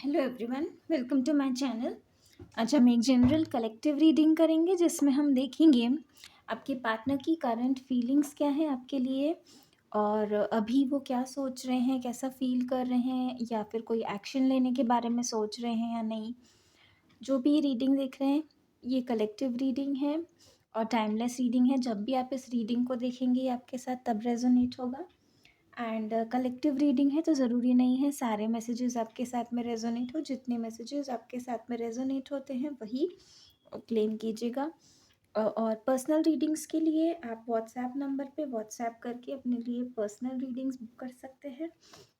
Hello everyone, welcome to my channel. आज हम एक जनरल कलेक्टिव रीडिंग करेंगे जिसमें हम देखेंगे आपके पार्टनर की करंट फीलिंग्स क्या है आपके लिए, और अभी वो क्या सोच रहे हैं, कैसा फील कर रहे हैं, या फिर कोई एक्शन लेने के बारे में सोच रहे हैं या नहीं। जो भी रीडिंग देख रहे हैं, ये कलेक्टिव रीडिंग है और टाइमलेस रीडिंग है। जब भी आप इस रीडिंग को देखेंगे ये आपके साथ तब रेजोनेट होगा। एंड कलेक्टिव रीडिंग है तो ज़रूरी नहीं है सारे मैसेजेस आपके साथ में रेजोनेट हो। जितने मैसेजेस आपके साथ में रेजोनेट होते हैं वही क्लेम कीजिएगा। और पर्सनल रीडिंग्स के लिए आप व्हाट्सएप नंबर पे व्हाट्सएप करके अपने लिए पर्सनल रीडिंग्स बुक कर सकते हैं।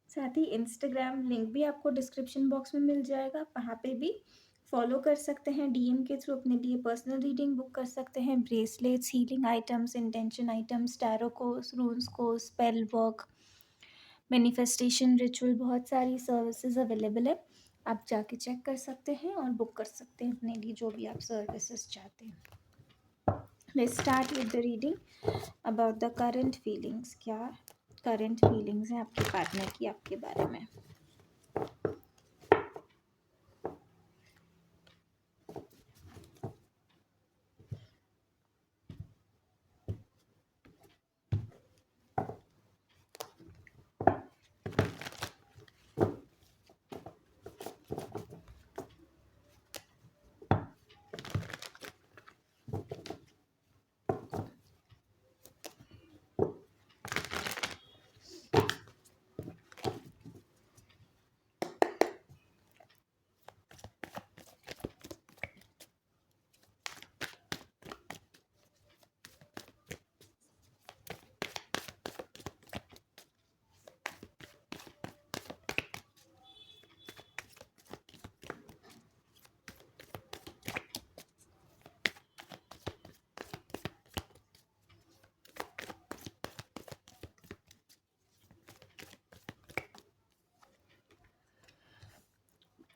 साथ ही इंस्टाग्राम लिंक भी आपको डिस्क्रिप्शन बॉक्स में मिल जाएगा, वहाँ पे भी फॉलो कर सकते हैं। डीएम के थ्रू अपने लिए पर्सनल रीडिंग बुक कर सकते हैं। Bracelets, healing items, intention items, tarot course, रून्स course, spell work, manifestation ritual, बहुत सारी सर्विसेज अवेलेबल है। आप जाके चेक कर सकते हैं और बुक कर सकते हैं अपने लिए जो भी आप सर्विसेज चाहते हैं। Let's start with the reading about the current feelings. क्या करंट फीलिंग्स हैं आपके पार्टनर की आपके बारे में।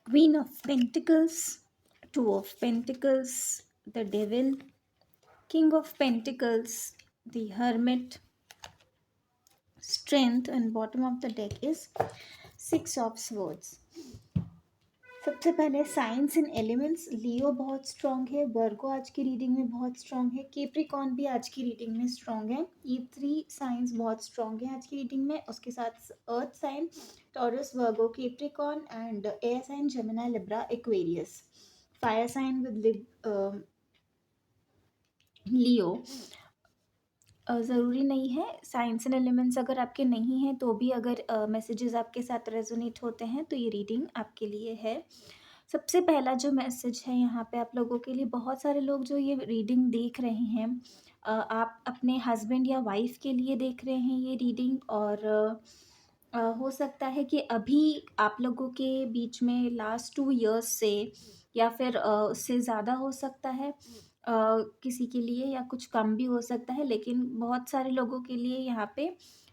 Queen of Pentacles, Two of Pentacles, the Devil, King of Pentacles, the Hermit, Strength, and bottom of the deck is Six of Swords. सबसे पहले science इन elements, लियो बहुत स्ट्रांग है, वर्गो आज की रीडिंग में बहुत स्ट्रांग है, केप्रिकॉन भी आज की रीडिंग में स्ट्रांग है। ये थ्री साइंस बहुत स्ट्रांग है आज की रीडिंग में। उसके साथ earth sign Taurus, Virgo, Capricorn, and air sign Gemini, Libra, Aquarius, fire sign with Leo. ज़रूरी नहीं है साइंस एंड एलिमेंट्स अगर आपके नहीं हैं तो भी अगर मैसेजेस आपके साथ रेजोनेट होते हैं तो ये रीडिंग आपके लिए है। सबसे पहला जो मैसेज है यहाँ पे आप लोगों के लिए, बहुत सारे लोग जो ये रीडिंग देख रहे हैं, आप अपने हस्बैंड या वाइफ के लिए देख रहे हैं ये रीडिंग। और हो सकता है कि अभी आप लोगों के बीच में लास्ट 2 इयर्स से या फिर उससे ज़्यादा हो सकता है, किसी के लिए या कुछ कम भी हो सकता है, लेकिन बहुत सारे लोगों के लिए यहाँ पे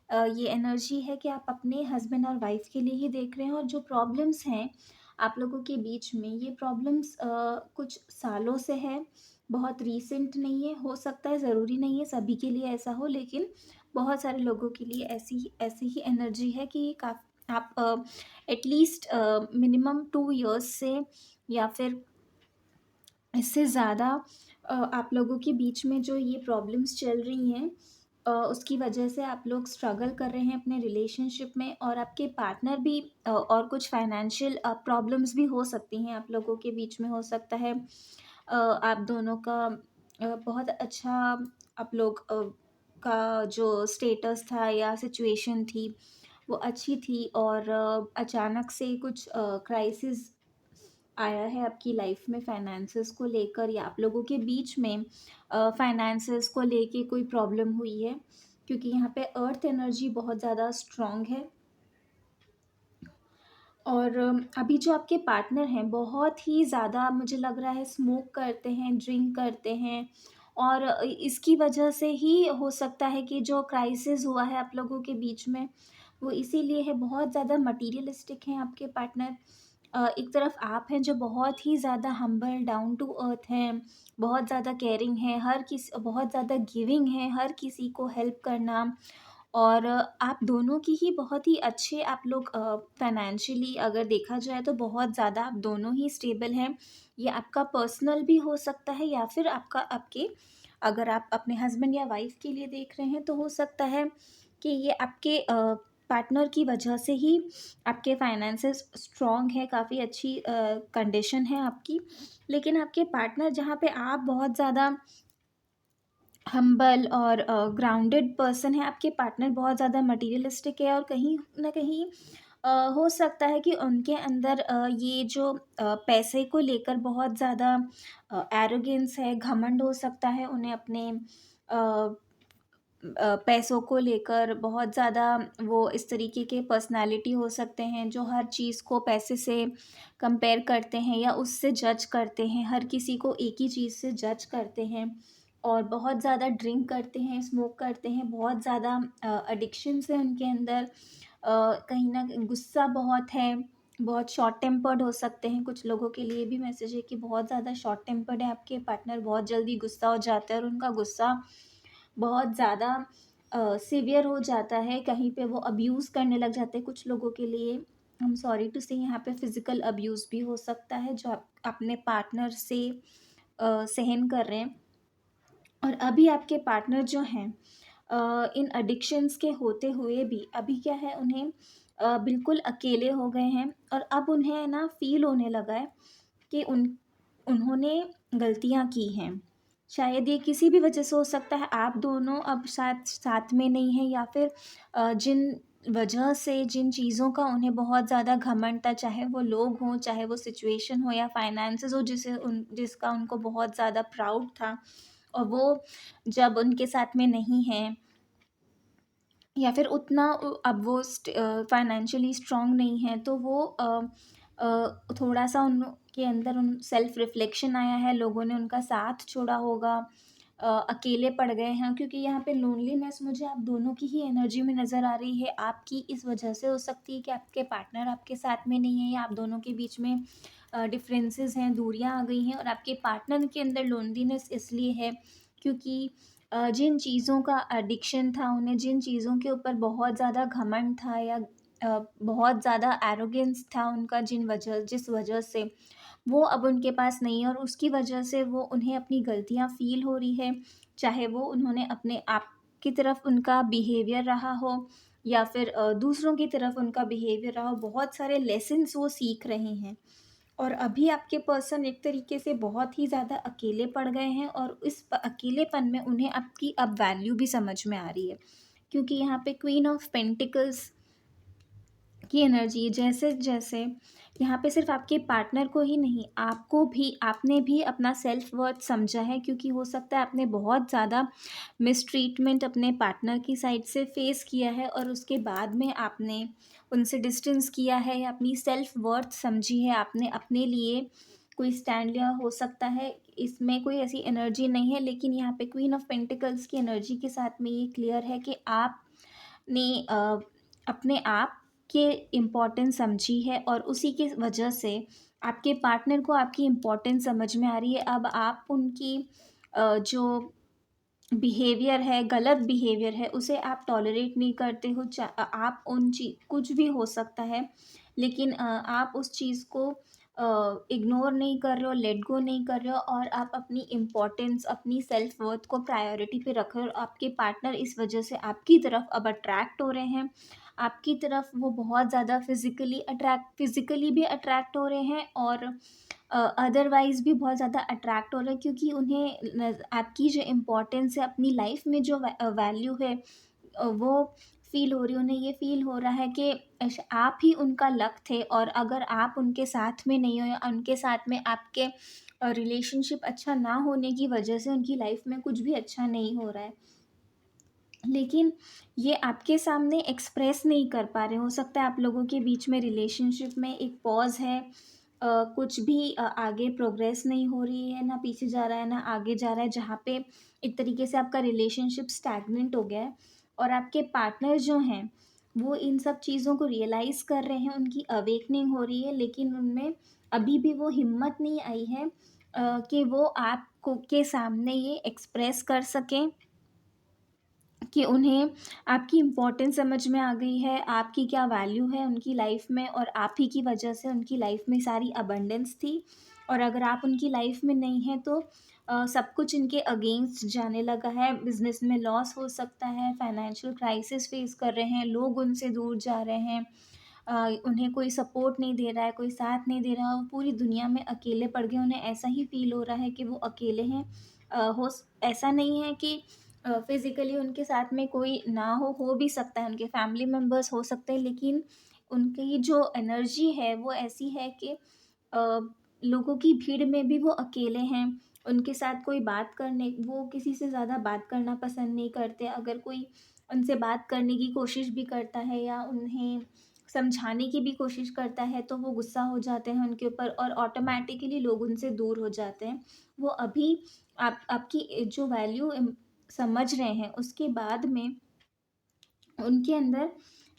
ये एनर्जी है कि आप अपने हस्बैंड और वाइफ के लिए ही देख रहे हैं। और जो प्रॉब्लम्स हैं आप लोगों के बीच में, ये प्रॉब्लम्स कुछ सालों से है, बहुत रीसेंट नहीं है। हो सकता है, ज़रूरी नहीं है सभी के लिए ऐसा हो, लेकिन बहुत सारे लोगों के लिए ऐसी ही एनर्जी है कि आप एटलीस्ट मिनिमम 2 इयर्स से या फिर इससे ज़्यादा आप लोगों के बीच में जो ये प्रॉब्लम्स चल रही हैं, उसकी वजह से आप लोग स्ट्रगल कर रहे हैं अपने रिलेशनशिप में। और आपके पार्टनर भी और कुछ फाइनेंशियल प्रॉब्लम्स भी हो सकती हैं आप लोगों के बीच में। हो सकता है आप दोनों का बहुत अच्छा, आप लोग का जो स्टेटस था या सिचुएशन थी वो अच्छी थी, और अचानक से कुछ क्राइसिस आया है आपकी लाइफ में फाइनेंसेस को लेकर, या आप लोगों के बीच में फाइनेंसेस को लेके कोई प्रॉब्लम हुई है, क्योंकि यहाँ पे अर्थ एनर्जी बहुत ज़्यादा स्ट्रॉन्ग है। और अभी जो आपके पार्टनर हैं बहुत ही ज़्यादा मुझे लग रहा है स्मोक करते हैं, ड्रिंक करते हैं, और इसकी वजह से ही हो सकता है कि जो क्राइसिस हुआ है आप लोगों के बीच में वो इसीलिए है। बहुत ज़्यादा मटीरियलिस्टिक हैं आपके पार्टनर। एक तरफ आप हैं जो बहुत ही ज़्यादा हम्बल, डाउन टू अर्थ हैं, बहुत ज़्यादा केयरिंग है, हर किसी बहुत ज़्यादा गिविंग है, हर किसी को हेल्प करना, और आप दोनों की ही बहुत ही अच्छे आप लोग फाइनेंशियली अगर देखा जाए तो बहुत ज़्यादा आप दोनों ही स्टेबल हैं। ये आपका पर्सनल भी हो सकता है या फिर आपका आपके अगर आप अपने हस्बैंड या वाइफ़ के लिए देख रहे हैं तो हो सकता है कि ये आपके पार्टनर की वजह से ही आपके फाइनेंसेस स्ट्रॉन्ग है, काफ़ी अच्छी कंडीशन है आपकी। लेकिन आपके पार्टनर जहाँ पे आप बहुत ज़्यादा हम्बल और ग्राउंडेड पर्सन है, आपके पार्टनर बहुत ज़्यादा मटीरियलिस्टिक है और कहीं न कहीं हो सकता है कि उनके अंदर ये जो पैसे को लेकर बहुत ज़्यादा एरोगेंस है, घमंड हो सकता है उन्हें अपने पैसों को लेकर बहुत ज़्यादा वो इस तरीके के पर्सनैलिटी हो सकते हैं जो हर चीज़ को पैसे से कंपेयर करते हैं या उससे जज करते हैं, हर किसी को एक ही चीज़ से जज करते हैं और बहुत ज़्यादा ड्रिंक करते हैं, स्मोक करते हैं, बहुत ज़्यादा एडिक्शंस है उनके अंदर। कहीं न गुस्सा बहुत है, बहुत शॉर्ट टेम्पर्ड हो सकते हैं, कुछ लोगों के लिए भी मैसेज है कि बहुत ज़्यादा शॉर्ट टेम्पर्ड है आपके पार्टनर, बहुत जल्दी गुस्सा हो जाता है और उनका गुस्सा बहुत ज़्यादा सीवियर हो जाता है, कहीं पे वो अब्यूज़ करने लग जाते हैं। कुछ लोगों के लिए आई एम सॉरी टू से यहाँ पे फ़िज़िकल अब्यूज़ भी हो सकता है जो आप अपने पार्टनर से सहन कर रहे हैं। और अभी आपके पार्टनर जो हैं इन एडिक्शंस के होते हुए भी अभी क्या है उन्हें बिल्कुल अकेले हो गए हैं और अब उन्हें ना फ़ील होने लगा है कि उन्होंने गलतियाँ की हैं। शायद ये किसी भी वजह से हो सकता है, आप दोनों अब शायद साथ में नहीं हैं या फिर जिन वजह से जिन चीज़ों का उन्हें बहुत ज़्यादा घमंड था, चाहे वो लोग हों, चाहे वो सिचुएशन हो या फाइनेंसेस हो जिसका उनको बहुत ज़्यादा प्राउड था और वो जब उनके साथ में नहीं हैं या फिर उतना अब वो फाइनेंशियली स्ट्रॉन्ग नहीं है तो वो थोड़ा-सा उनके अंदर उन सेल्फ रिफ्लेक्शन आया है, लोगों ने उनका साथ छोड़ा होगा, अकेले पड़ गए हैं क्योंकि यहाँ पे लोनलीनेस मुझे आप दोनों की ही एनर्जी में नज़र आ रही है। आपकी इस वजह से हो सकती है कि आपके पार्टनर आपके साथ में नहीं है या आप दोनों के बीच में डिफरेंसेस हैं, दूरियाँ आ गई हैं और आपके पार्टनर के अंदर लोनलीनेस इसलिए है क्योंकि जिन चीज़ों का एडिक्शन था, उन्हें जिन चीज़ों के ऊपर बहुत ज़्यादा घमंड था या बहुत ज़्यादा एरोगेंस था उनका जिस वजह से वो अब उनके पास नहीं है और उसकी वजह से वो उन्हें अपनी गलतियाँ फ़ील हो रही है। चाहे वो उन्होंने अपने आप की तरफ उनका बिहेवियर रहा हो या फिर दूसरों की तरफ उनका बिहेवियर रहा हो, बहुत सारे लेसन्स वो सीख रहे हैं। और अभी आपके पर्सन एक तरीके से बहुत ही ज़्यादा अकेले पड़ गए हैं और इस अकेलेपन में उन्हें आपकी अब वैल्यू भी समझ में आ रही है क्योंकि यहाँ पे क्वीन ऑफ पेंटिकल्स की एनर्जी जैसे-जैसे यहाँ पे सिर्फ़ आपके पार्टनर को ही नहीं, आपको भी आपने भी अपना सेल्फ वर्थ समझा है क्योंकि हो सकता है आपने बहुत ज़्यादा मिसट्रीटमेंट अपने पार्टनर की साइड से फ़ेस किया है और उसके बाद में आपने उनसे डिस्टेंस किया है या अपनी सेल्फ वर्थ समझी है, आपने अपने लिए कोई स्टैंड लिया हो सकता है। इसमें कोई ऐसी एनर्जी नहीं है लेकिन यहाँ पे क्वीन ऑफ पेंटिकल्स की एनर्जी के साथ में ये क्लियर है कि आपने अपने आप के इम्पोर्टेंस समझी है और उसी की वजह से आपके पार्टनर को आपकी इम्पोर्टेंस समझ में आ रही है। अब आप उनकी जो बिहेवियर है, गलत बिहेवियर है, उसे आप टॉलरेट नहीं करते हो। आप उन ची कुछ भी हो सकता है, लेकिन आप उस चीज़ को इग्नोर नहीं कर रहे हो, लेट गो नहीं कर रहे हो और आप अपनी इम्पोर्टेंस, अपनी सेल्फ वर्थ को प्रायोरिटी पे रख रहे हो और आपके पार्टनर इस वजह से आपकी तरफ अब अट्रैक्ट हो रहे हैं। आपकी तरफ वो बहुत ज़्यादा फिज़िकली भी अट्रैक्ट हो रहे हैं और अदरवाइज़ भी बहुत ज़्यादा अट्रैक्ट हो रहे हैं क्योंकि उन्हें आपकी जो इम्पोर्टेंस है अपनी लाइफ में जो वैल्यू है वो फ़ील हो रही है। उन्हें ये फ़ील हो रहा है कि आप ही उनका लक थे और अगर आप उनके साथ में नहीं हो या उनके साथ में आपके रिलेशनशिप अच्छा ना होने की वजह से उनकी लाइफ में कुछ भी अच्छा नहीं हो रहा है। लेकिन ये आपके सामने एक्सप्रेस नहीं कर पा रहे। हो सकता है आप लोगों के बीच में रिलेशनशिप में एक पॉज़ है। कुछ भी आगे प्रोग्रेस नहीं हो रही है, ना पीछे जा रहा है, ना आगे जा रहा है, जहाँ पे एक तरीके से आपका रिलेशनशिप स्टैग्नेंट हो गया है और आपके पार्टनर जो हैं, वो इन सब चीज़ों को रियलाइज़ कर रहे हैं, उनकी अवेकनिंग हो रही है, लेकिन उनमें अभी भी वो हिम्मत नहीं आई है कि वो आपको के सामने ये एक्सप्रेस कर सकें कि उन्हें आपकी इम्पोर्टेंस समझ में आ गई है, आपकी क्या वैल्यू है उनकी लाइफ में, और आप ही की वजह से उनकी लाइफ में सारी अबंडेंस थी। और अगर आप उनकी लाइफ में नहीं हैं तो सब कुछ इनके अगेंस्ट जाने लगा है, बिजनेस में लॉस हो सकता है, फाइनेंशियल क्राइसिस फेस कर रहे हैं, लोग उनसे दूर जा रहे हैं, उन्हें कोई सपोर्ट नहीं दे रहा है, कोई साथ नहीं दे रहा, वो पूरी दुनिया में अकेले पड़ गए, उन्हें ऐसा ही फील हो रहा है कि वो अकेले हैं। ऐसा नहीं है कि फिज़िकली उनके साथ में कोई ना हो भी सकता है, उनके फैमिली मेंबर्स हो सकते हैं, लेकिन उनकी जो एनर्जी है वो ऐसी है कि अ, लोगों की भीड़ में भी वो अकेले हैं, उनके साथ कोई बात करने, वो किसी से ज़्यादा बात करना पसंद नहीं करते। अगर कोई उनसे बात करने की कोशिश भी करता है या उन्हें समझाने की भी कोशिश करता है, तो वो गुस्सा हो जाते हैं उनके ऊपर और ऑटोमैटिकली लोग उनसे दूर हो जाते हैं। वो अभी आपकी जो वैल्यू समझ रहे हैं, उसके बाद में उनके अंदर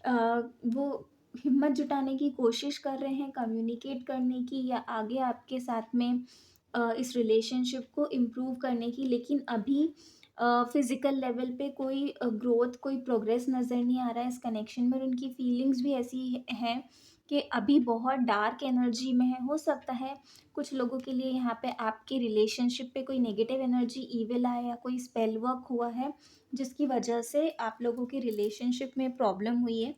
अ, वो हिम्मत जुटाने की कोशिश कर रहे हैं कम्युनिकेट करने की, या आगे आपके साथ में इस रिलेशनशिप को इम्प्रूव करने की, लेकिन अभी फिज़िकल लेवल पे कोई ग्रोथ, कोई प्रोग्रेस नज़र नहीं आ रहा है इस कनेक्शन में, और उनकी फीलिंग्स भी ऐसी हैं कि अभी बहुत डार्क एनर्जी में है। हो सकता है कुछ लोगों के लिए यहाँ पे आपके रिलेशनशिप पे कोई नेगेटिव एनर्जी, ईविल आया या कोई स्पेल वर्क हुआ है, जिसकी वजह से आप लोगों की रिलेशनशिप में प्रॉब्लम हुई है,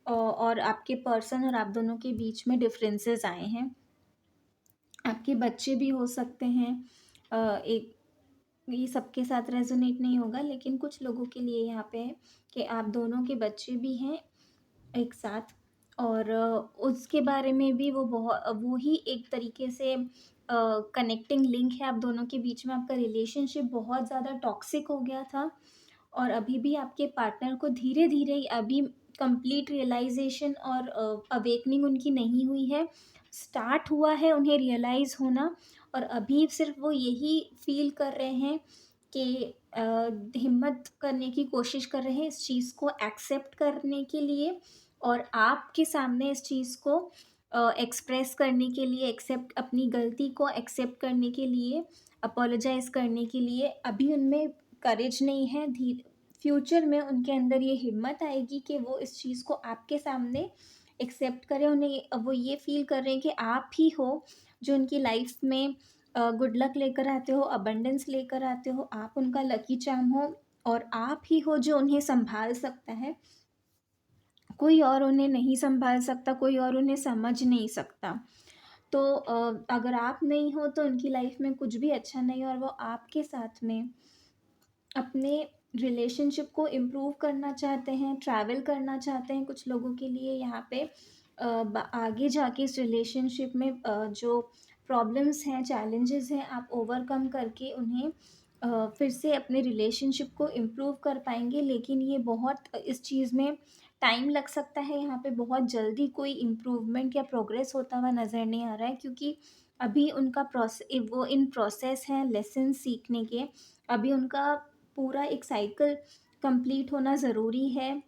और आपके पर्सन और आप दोनों के बीच में डिफरेंसेस आए हैं। आपके बच्चे भी हो सकते हैं। एक ये सबके साथ रेजोनेट नहीं होगा, लेकिन कुछ लोगों के लिए यहाँ पे है कि आप दोनों के बच्चे भी हैं एक साथ, और उसके बारे में भी वो ही एक तरीके से कनेक्टिंग लिंक है आप दोनों के बीच में। आपका रिलेशनशिप बहुत ज़्यादा टॉक्सिक हो गया था, और अभी भी आपके पार्टनर को धीरे-धीरे अभी कंप्लीट रियलाइज़ेशन और अवेकनिंग उनकी नहीं हुई है। स्टार्ट हुआ है उन्हें रियलाइज़ होना, और अभी सिर्फ़ वो यही फ़ील कर रहे हैं कि हिम्मत करने की कोशिश कर रहे हैं इस चीज़ को एक्सेप्ट करने के लिए, और आपके सामने इस चीज़ को एक्सप्रेस करने के लिए, एक्सेप्ट अपनी गलती को एक्सेप्ट करने के लिए, अपोलोजाइज़ करने के लिए अभी उनमें करेज नहीं है। फ्यूचर में उनके अंदर ये हिम्मत आएगी कि वो इस चीज़ को आपके सामने एक्सेप्ट करें। वो ये फ़ील कर रहे हैं कि आप ही हो जो उनकी लाइफ में गुड लक लेकर आते हो, अबंडेंस लेकर आते हो, आप उनका लकी चार्म हो, और आप ही हो जो उन्हें सँभाल सकता है। कोई और उन्हें नहीं सँभाल सकता, कोई और उन्हें समझ नहीं सकता। तो अगर आप नहीं हो तो उनकी लाइफ में कुछ भी अच्छा नहीं है, और वो आपके साथ में अपने रिलेशनशिप को इम्प्रूव करना चाहते हैं, ट्रैवल करना चाहते हैं। कुछ लोगों के लिए यहाँ पे आगे जाके इस रिलेशनशिप में जो प्रॉब्लम्स हैं, चैलेंजेस हैं, आप ओवरकम करके उन्हें फिर से अपने रिलेशनशिप को इम्प्रूव कर पाएंगे, लेकिन ये बहुत इस चीज़ में टाइम लग सकता है। यहाँ पे बहुत जल्दी कोई इम्प्रूवमेंट या प्रोग्रेस होता हुआ नज़र नहीं आ रहा है, क्योंकि अभी उनका वो इन प्रोसेस है लेसन सीखने के। अभी उनका पूरा एक साइकिल कंप्लीट होना ज़रूरी है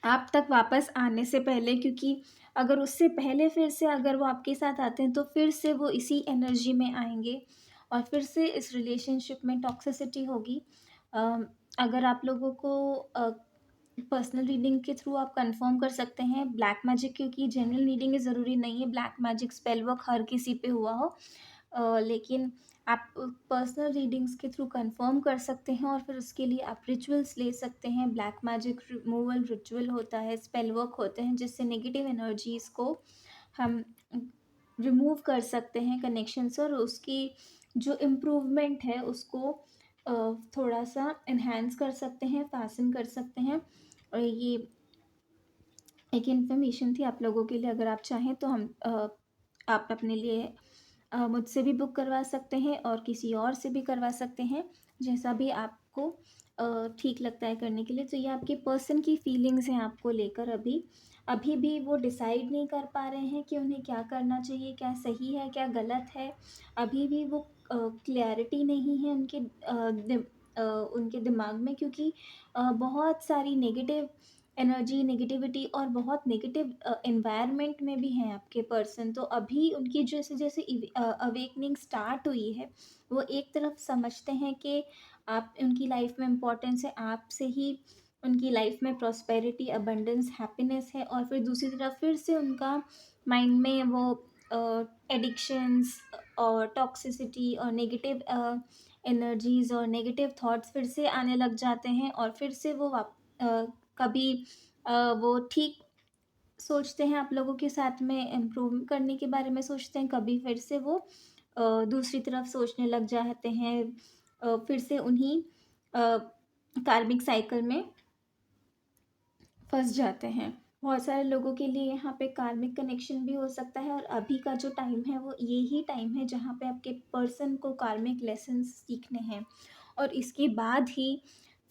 आप तक वापस आने से पहले, क्योंकि अगर उससे पहले फिर से अगर वो आपके साथ आते हैं तो फिर से वो इसी एनर्जी में आएँगे, और फिर से इस रिलेशनशिप में टॉक्सिसिटी होगी। अ, अगर आप लोगों को पर्सनल रीडिंग के थ्रू आप कंफर्म कर सकते हैं ब्लैक मैजिक, क्योंकि जनरल रीडिंग ज़रूरी नहीं है ब्लैक मैजिक स्पेल वर्क हर किसी पे हुआ हो। लेकिन आप पर्सनल रीडिंग्स के थ्रू कंफर्म कर सकते हैं, और फिर उसके लिए आप रिचुअल्स ले सकते हैं। ब्लैक मैजिक रिमूवल रिचुअल होता है, स्पेल वर्क होते हैं, जिससे नेगेटिव एनर्जीज़ को हम रिमूव कर सकते हैं कनेक्शन से, और उसकी जो इम्प्रूवमेंट है उसको थोड़ा सा इन्हेंस कर सकते हैं, फासन कर सकते हैं। और ये एक इन्फॉर्मेशन थी आप लोगों के लिए। अगर आप चाहें तो आप अपने लिए मुझसे भी बुक करवा सकते हैं, और किसी और से भी करवा सकते हैं, जैसा भी आपको ठीक लगता है करने के लिए। तो ये आपके पर्सन की फीलिंग्स हैं आपको लेकर। अभी अभी भी वो डिसाइड नहीं कर पा रहे हैं कि उन्हें क्या करना चाहिए, क्या सही है, क्या गलत है। अभी भी वो क्लैरिटी नहीं है उनके दिमाग में, क्योंकि बहुत सारी नेगेटिविटी और बहुत नेगेटिव एनवायरनमेंट में भी हैं आपके पर्सन। तो अभी उनकी जैसे जैसे अवेकनिंग स्टार्ट हुई है, वो एक तरफ समझते हैं कि आप उनकी लाइफ में इम्पोर्टेंस है, आपसे ही उनकी लाइफ में प्रॉस्पेरिटी, अबंडेंस, हैप्पीनेस है। और फिर दूसरी तरफ फिर से उनका माइंड में वो एडिक्शंस और टॉक्सिसिटी और नेगेटिव एनर्जीज़ और नेगेटिव थॉट्स फिर से आने लग जाते हैं, और फिर से वो कभी वो ठीक सोचते हैं आप लोगों के साथ में इम्प्रूव करने के बारे में सोचते हैं, कभी फिर से वो दूसरी तरफ सोचने लग जाते हैं, फिर से उन्हीं कार्मिक साइकिल में फँस जाते हैं। बहुत सारे लोगों के लिए यहाँ पे कार्मिक कनेक्शन भी हो सकता है, और अभी का जो टाइम है वो यही टाइम है जहाँ पे आपके पर्सन को कार्मिक लेसन्स सीखने हैं, और इसके बाद ही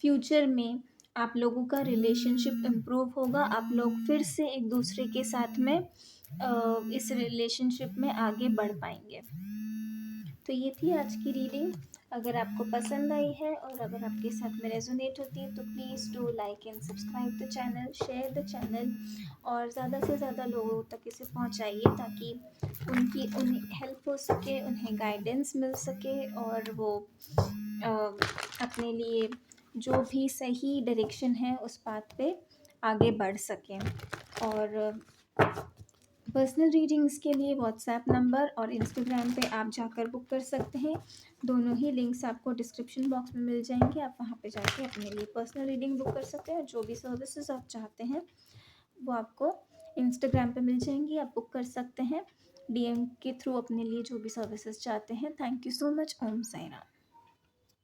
फ्यूचर में आप लोगों का रिलेशनशिप इम्प्रूव होगा। आप लोग फिर से एक दूसरे के साथ में इस रिलेशनशिप में आगे बढ़ पाएंगे। तो ये थी आज की रीडिंग। अगर आपको पसंद आई है और अगर आपके साथ में रेजोनेट होती है तो please do like and subscribe the channel, share the channel, और ज़्यादा से ज़्यादा लोगों तक इसे पहुंचाइए ताकि उन्हें हेल्प हो सके, उन्हें गाइडेंस मिल सके, और वो अपने लिए जो भी सही डायरेक्शन है उस पाथ पे आगे बढ़ सकें। और पर्सनल रीडिंग्स के लिए व्हाट्सएप नंबर और इंस्टाग्राम पे आप जाकर बुक कर सकते हैं। दोनों ही लिंक्स आपको डिस्क्रिप्शन बॉक्स में मिल जाएंगे। आप वहाँ पे जाके अपने लिए पर्सनल रीडिंग बुक कर सकते हैं। जो भी सर्विसेज आप चाहते हैं वो आपको इंस्टाग्राम पे मिल जाएंगी, आप बुक कर सकते हैं डीएम के थ्रू अपने लिए जो भी सर्विसेज चाहते हैं। Thank you so much. Om Sai Ram.